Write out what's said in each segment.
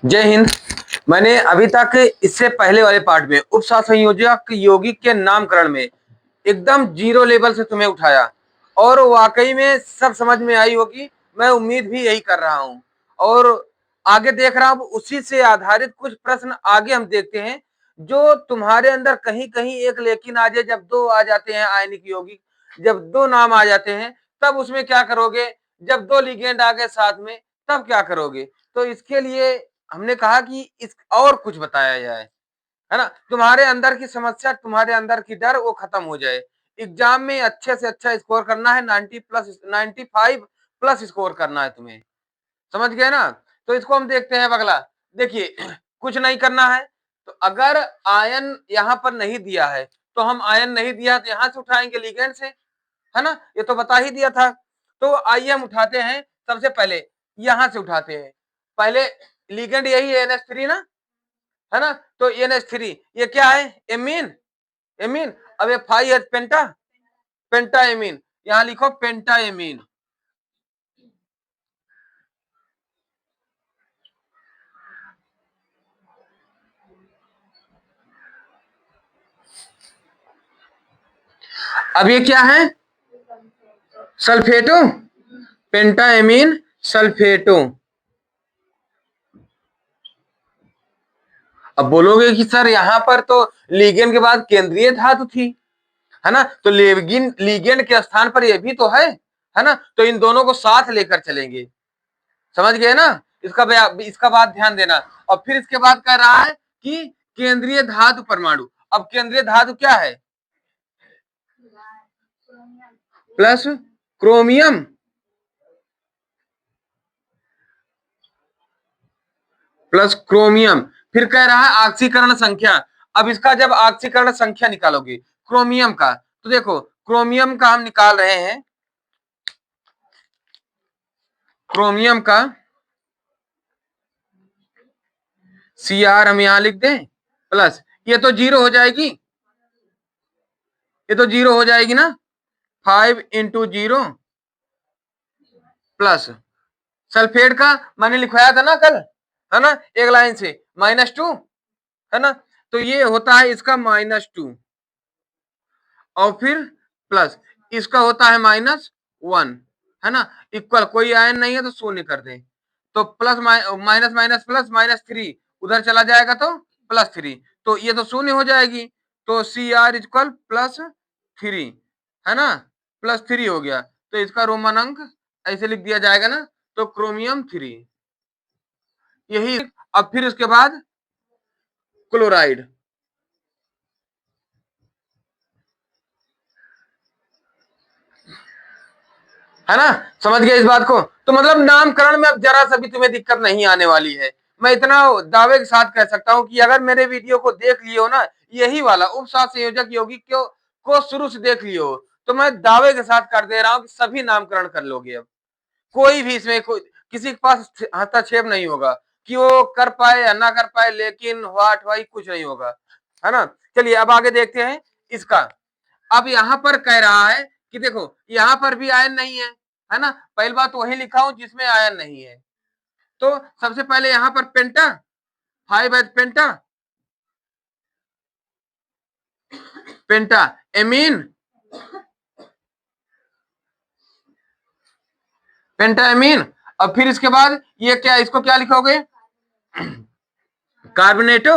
जय हिंद। मैंने अभी तक इससे पहले वाले पार्ट में उपसंयोजक यौगिक के नामकरण में एकदम जीरो लेवल से तुम्हें उठाया और वाकई में सब समझ में आई होगी। मैं उम्मीद भी यही कर रहा हूं और आगे देख रहा हूं। उसी से आधारित कुछ प्रश्न आगे हम देखते हैं जो तुम्हारे अंदर कहीं कहीं एक लेकिन आ जाए। जब दो आ जाते हैं आयनिक यौगिक, जब दो नाम आ जाते हैं तब उसमें क्या करोगे? जब दो लिगेंड आ गए साथ में तब क्या करोगे? तो इसके लिए हमने कहा कि इस और कुछ बताया जाए, है ना। तुम्हारे अंदर की समस्या, तुम्हारे अंदर की डर वो खत्म हो जाए। एग्जाम में अच्छे से अच्छा स्कोर करना है, 95 प्लस स्कोर करना है तुम्हें। समझ गए ना? तो इसको हम देखते हैं अगला। देखिए कुछ नहीं करना है। तो अगर आयन यहां पर नहीं दिया है तो हम आयन नहीं दिया तो यहां से उठाएंगे लिगेंड से, है ना। ये तो बता ही दिया था। तो आइए हम उठाते हैं। सबसे पहले यहां से उठाते हैं। पहले लिगेंड यही है NH3 ना, है ना। तो NH3 ये क्या है? एमीन। एमीन। अब ये फाइव है पेंटा, पेंटा एमीन। यहां लिखो पेंटा एमीन। अब ये क्या है? सल्फेटो, पेंटा एमीन सल्फेटो। अब बोलोगे कि सर यहां पर तो लिगेंड के बाद केंद्रीय धातु थी, है ना। तो लिगेंड के स्थान पर ये भी तो है ना। तो इन दोनों को साथ लेकर चलेंगे। समझ गए ना? इसका बात ध्यान देना। और फिर इसके बाद कह रहा है कि केंद्रीय धातु परमाणु। अब केंद्रीय धातु क्या है? Plus chromium, plus chromium. फिर कह रहा है ऑक्सीकरण संख्या। अब इसका जब ऑक्सीकरण संख्या निकालोगे क्रोमियम का, तो देखो क्रोमियम का हम निकाल रहे हैं। क्रोमियम का Cr हम यहां लिख दें प्लस, ये तो जीरो हो जाएगी, ये तो जीरो हो जाएगी ना। 5 × 0 प्लस सल्फेट का मैंने लिखवाया था ना कल, है ना, एक लाइन से -2, है ना। तो ये होता है इसका -2 और फिर प्लस इसका होता है -1, है ना। इक्वल, कोई आयन नहीं है तो शून्य कर दें। तो प्लस माइनस माइनस प्लस -3 उधर चला जाएगा तो +3, तो ये तो शून्य हो जाएगी। तो Cr इक्वल +3, है ना, +3 हो गया। तो इसका रोमन अंक ऐसे लिख दिया जाएगा ना। तो क्रोमियम 3 यही। अब फिर उसके बाद क्लोराइड, है ना। समझ गए इस बात को? तो मतलब नामकरण में अब जरा सा भी तुम्हें दिक्कत नहीं आने वाली है। मैं इतना दावे के साथ कह सकता हूं कि अगर मेरे वीडियो को देख लियो ना, यही वाला उपसात संयोजक यौगिक को शुरू से देख लियो, तो मैं दावे के साथ कर दे रहा हूं कि सभी नामकरण कर लोगे। अब कोई भी इसमें कोई किसी के पास हस्तक्षेप नहीं होगा कि वो कर पाए या ना कर पाए, लेकिन व्हाट वाई कुछ नहीं होगा, है ना। चलिए अब आगे देखते हैं इसका। अब यहां पर कह रहा है कि देखो यहां पर भी आयन नहीं है ना। पहली बात तो वही लिखा हूं जिसमें आयन नहीं है। तो सबसे पहले यहां पर पेंटा, 5 है पेंटा, पेंटा एमीन, पेंटा एमीन। अब फिर इसके बाद ये क्या, इसको क्या लिखोगे? कार्बोनेटो,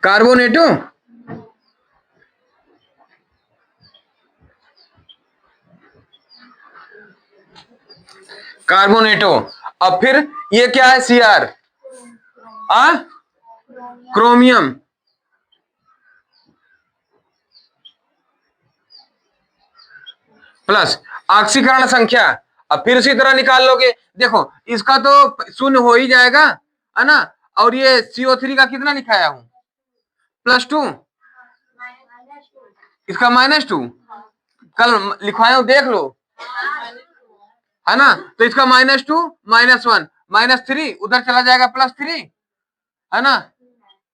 कार्बोनेटो, कार्बोनेटो। अब फिर ये क्या है? Cr, क्रोमियम, प्लस ऑक्सीकरण संख्या। अब फिर उसी तरह निकाल लोगे। देखो इसका तो शून्य हो ही जाएगा, है ना। और ये CO3 का कितना लिखाया हूं? +2, इसका -2 कल लिखवाया हूं, देख लो, है ना। तो इसका -2 -1 -3 उधर चला जाएगा +3, है ना,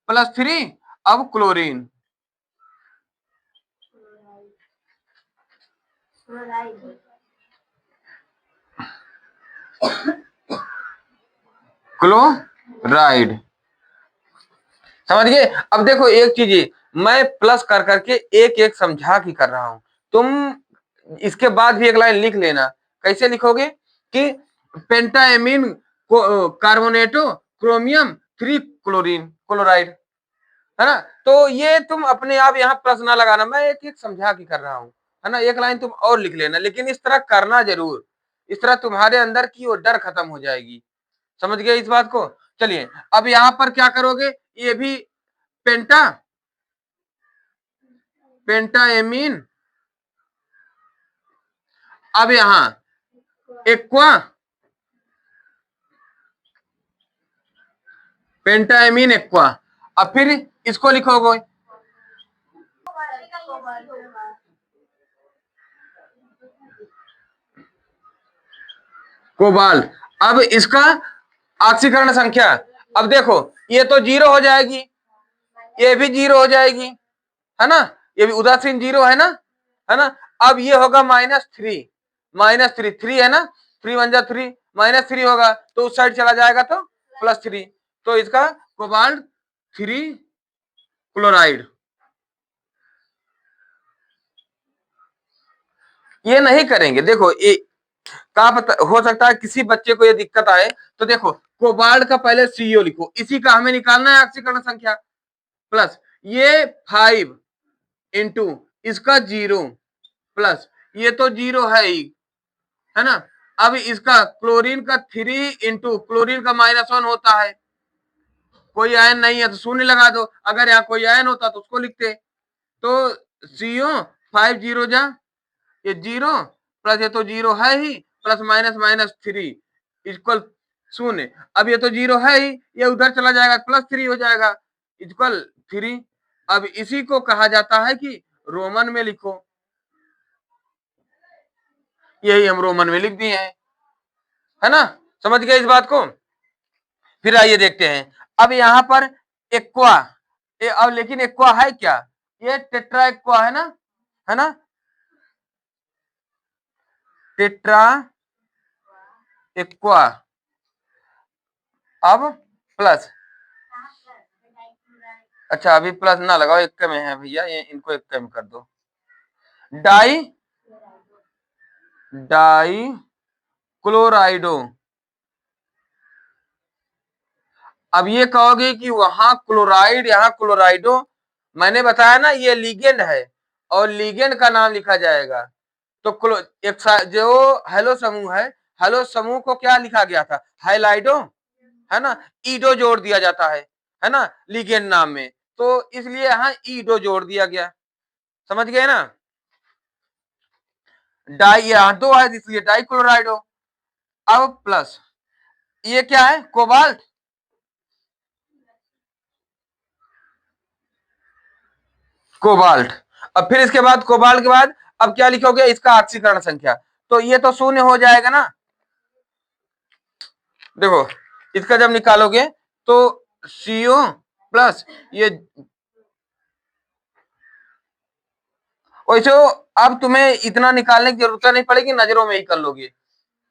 +3। अब क्लोरीन, क्लो राइट, समझ गए। अब देखो एक चीज ये, मैं प्लस कर करके एक एक समझा के कर रहा हूं, तुम इसके बाद भी एक लाइन लिख लेना। कैसे लिखोगे कि पेंटाएमीन कार्बोनेटो क्रोमियम 3 क्लोरीन क्लोराइड, है ना। तो ये तुम अपने आप यहाँ प्रश्न ना लगाना, मैं एक एक समझा के कर रहा हूँ, है ना। एक लाइन तुम और लिख लेना, लेकिन इस तरह करना जरूर, इस तरह तुम्हारे अंदर की वो डर खत्म हो जाएगी। समझ गए इस बात को। चलिए अब यहाँ पर क्या करोगे, ये भी पेंटाएमीन, अब यहां एक्वा पेंटाएमीन एक्वा, अब फिर इसको लिखोगे कोबाल्ट। अब इसका ऑक्सीकरण संख्या, अब देखो ये तो 0 हो जाएगी, ये भी 0 हो जाएगी, है ना। ये भी उदासीन 0 है ना, है ना। अब ये होगा -3, -3, 3 है ना, 3 1 जा 3, -3 होगा तो उस साइड चला जाएगा तो +3, तो इसका कोबाल्ट 3 क्लोराइड। ये नहीं करेंगे, देखो ये का पता हो सकता है किसी बच्चे को ये दिक्कत आए, तो देखो कोबाल्ट का पहले सीओ लिखो, इसी का हमें निकालना है ऑक्सीकरण संख्या, प्लस ये 5 इंटू इसका 0 प्लस ये तो 0 है ही, है ना। अब इसका क्लोरीन का 3 इंटू क्लोरीन का -1 होता है, कोई आयन नहीं है तो शून्य लगा दो, अगर यहाँ कोई आयन होता तो उसको लिखते, तो सीओ 5 0 जा ये 0 प्लस ये तो 0 है ही, प्लस -3 इक्वल 0। अब ये तो 0 है ही, ये उधर चला जाएगा +3 हो जाएगा इक्वल 3। अब इसी को कहा जाता है कि रोमन में लिखो, यही हम रोमन में लिख दिए हैं, है ना। समझ गए इस बात को। फिर आइए देखते हैं, अब यहां पर एक्वा, अब लेकिन एक्वा है क्या, ये टेट्रा एक्वा है ना, है ना, टेट्रा एक्वा। अब प्लस, अच्छा अभी प्लस ना लगाओ, एक में है भैया, ये इनको एक में कर दो, डाई डाई क्लोराइडो। अब ये कहोगे कि वहां क्लोराइड यहाँ क्लोराइडो, मैंने बताया ना ये लिगेंड है और लिगेंड का नाम लिखा जाएगा, तो एक जो हेलो समूह है, हेलो समूह को क्या लिखा गया था, हाइलाइडो, है ना, ईडो जोड़ दिया जाता है ना, लिगेंड नाम में, तो इसलिए यहाँ ईडो जोड़ दिया गया। समझ गए ना, डाई यहाँ 2 है इसलिए डाई क्लोराइडो। अब प्लस ये क्या है, कोबाल्ट, कोबाल्ट। अब फिर इसके बाद कोबाल्ट के बाद अब क्या लिखोगे, इसका ऑक्सीकरण संख्या, तो ये तो 0 हो जाएगा ना। देखो इसका जब निकालोगे तो CO प्लस ये, वैसे अब तुम्हें इतना निकालने की जरूरत नहीं पड़ेगी, नजरों में ही कर लोगे,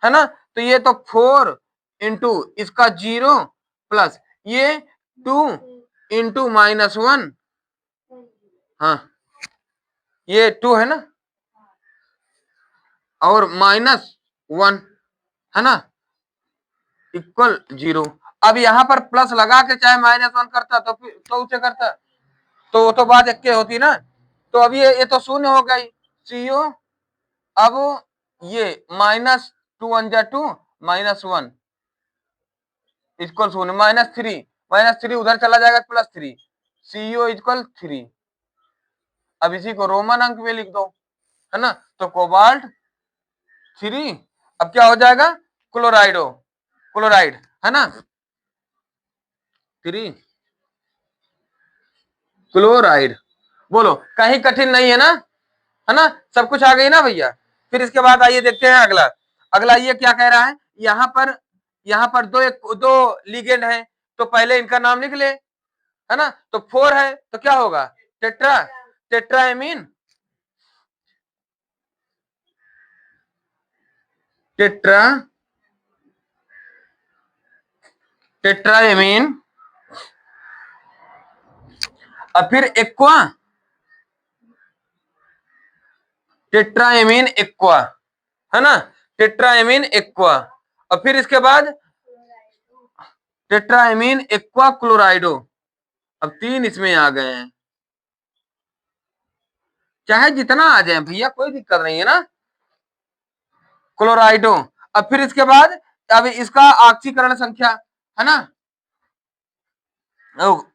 है ना। तो ये तो 4 इंटू इसका 0 प्लस ये 2 इंटू -1, हाँ ये 2 है ना, और -1, है ना, इक्वल 0। अब यहाँ पर प्लस लगा के चाहे -1 करता तो फिर तो उसे करता, तो वो तो बात एक होती ना। तो अब ये तो 0 हो गई CO। अब ये -2 1 जा 2 -1 इक्वल 0, -3 उधर चला जाएगा +3, CO इक्वल 3। अब इसी को रोमन अंक में लिख दो, है ना, तो कोबाल्ट 3, अब क्या हो जाएगा, क्लोराइड, है ना, 3 क्लोराइड। बोलो कहीं कठिन नहीं है ना, है ना, सब कुछ आ गई ना भैया। फिर इसके बाद आइए देखते हैं अगला, अगला ये क्या कह रहा है, यहाँ पर दो लिगेंड है, तो पहले इनका नाम लिख ले, है ना, तो 4 है तो क्या होगा, टेट्रा टेट्राएमीन, टेट्रा टेट्राएमीन, और फिर एक्वा, टेट्राएमीन एक्वा, है ना, टेट्राएमीन एक्वा, और फिर इसके बाद टेट्राएमीन एक्वा क्लोराइडो। अब 3 इसमें आ गए हैं, चाहे जितना आ जाए भैया कोई दिक्कत नहीं है ना, क्लोराइडो। अब फिर इसके बाद अब इसका ऑक्सीकरण संख्या, है ना,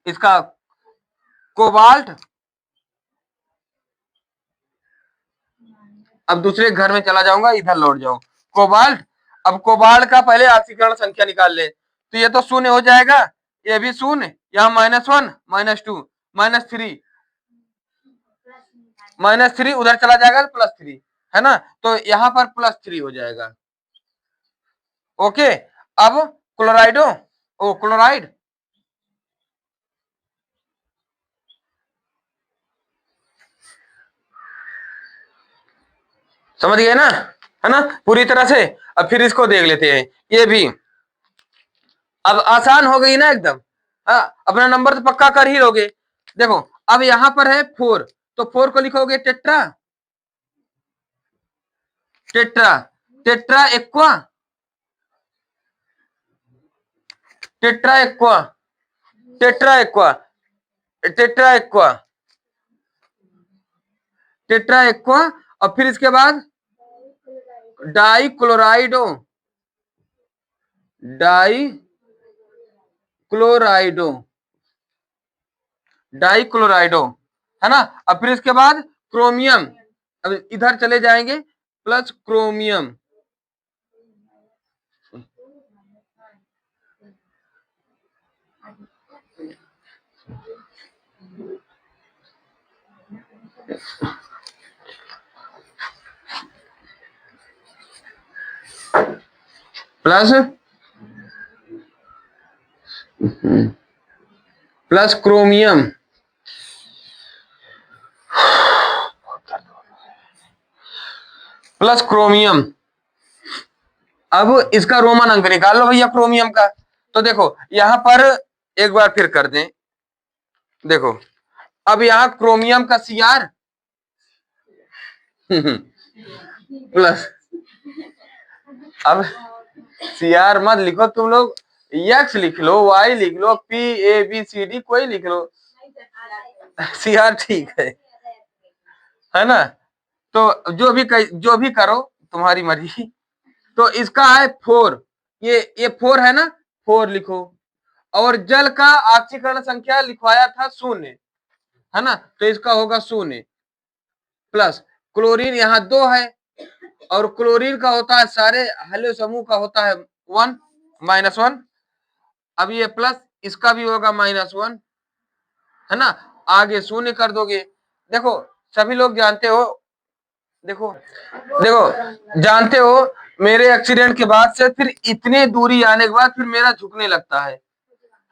इसका कोबाल्ट, अब दूसरे घर में चला जाऊंगा, इधर लौट जाओ, कोबाल्ट। अब कोबाल्ट का पहले ऑक्सीकरण संख्या निकाल ले, तो ये तो शून्य हो जाएगा, ये भी शून्य, यहाँ -1 -2 -3, -3 उधर चला जाएगा तो +3, है ना, तो यहाँ पर +3 हो जाएगा। ओके, अब क्लोराइडो, ओ क्लोराइड, समझ गए ना, है ना, पूरी तरह से। अब फिर इसको देख लेते हैं, ये भी अब आसान हो गई ना एकदम। हाँ, अपना नंबर तो पक्का कर ही लोगे। देखो अब यहां पर है 4, तो 4 को लिखोगे tetra, tetra, tetra aqua, tetra aqua, tetra aqua, tetra aqua, tetra aqua, और फिर इसके बाद डाई क्लोराइडो, डाई क्लोराइडो, डाई क्लोराइडो, है ना। अब फिर इसके बाद क्रोमियम, अब इधर चले जाएंगे, plus chromium, plus plus chromium, plus chromium. अब इसका रोमन अंक निकाल लो भैया क्रोमियम का। तो देखो यहां पर एक बार फिर कर दें, देखो अब यहां क्रोमियम का Cr प्लस, अब Cr मत लिखो तुम लोग, X लिख लो, Y लिख लो, P A B C D कोई लिख लो, Cr ठीक है ना। तो जो भी करो तुम्हारी मर्जी। तो इसका है 4, ये 4 है ना, 4 लिखो, और जल का ऑक्सीकरण संख्या लिखवाया था 0, है ना, तो इसका होगा 0, प्लस क्लोरीन यहाँ 2 है, और क्लोरीन का होता है सारे हलो समूह का होता है 1 -1, अब ये प्लस इसका भी होगा -1, है ना, आगे 0 कर दोगे। देखो सभी लोग जानते हो, देखो देखो जानते हो मेरे एक्सीडेंट के बाद से फिर इतने दूरी आने के बाद फिर मेरा झुकने लगता है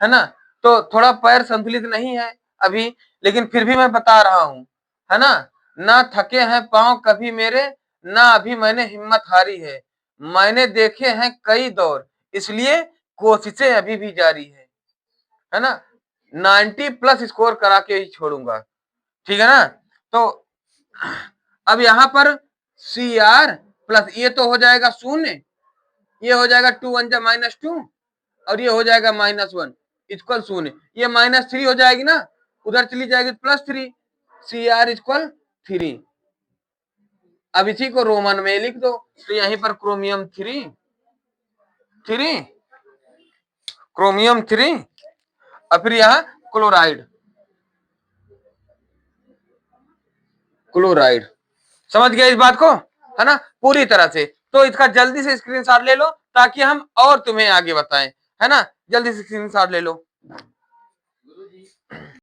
ना, तो थोड़ा पैर संतुलित नहीं है अभी, लेकिन फिर भी मैं बता रहा हूं, है ना थके हैं पांव कभी मेरे, ना अभी मैंने हिम्मत हारी है, मैंने देखे हैं कई दौर, इसलिए कोशिशें अभी भी जारी है ना, 90+ स्कोर करा के ही छोड़ूंगा, ठीक है ना। तो अब यहां पर Cr प्लस ये तो हो जाएगा 0, ये हो जाएगा 2 1 -2, और ये हो जाएगा -1 इक्वल 0, ये -3 हो जाएगी ना, उधर चली जाएगी +3, Cr इक्वल 3। अब इसी को रोमन में लिख दो, तो यहीं पर क्रोमियम 3, क्रोमियम 3, और फिर यहां क्लोराइड, क्लोराइड, समझ गया इस बात को, है ना, पूरी तरह से। तो इसका जल्दी से स्क्रीनशॉट ले लो ताकि हम और तुम्हें आगे बताएं, है ना, जल्दी से स्क्रीनशॉट ले लो।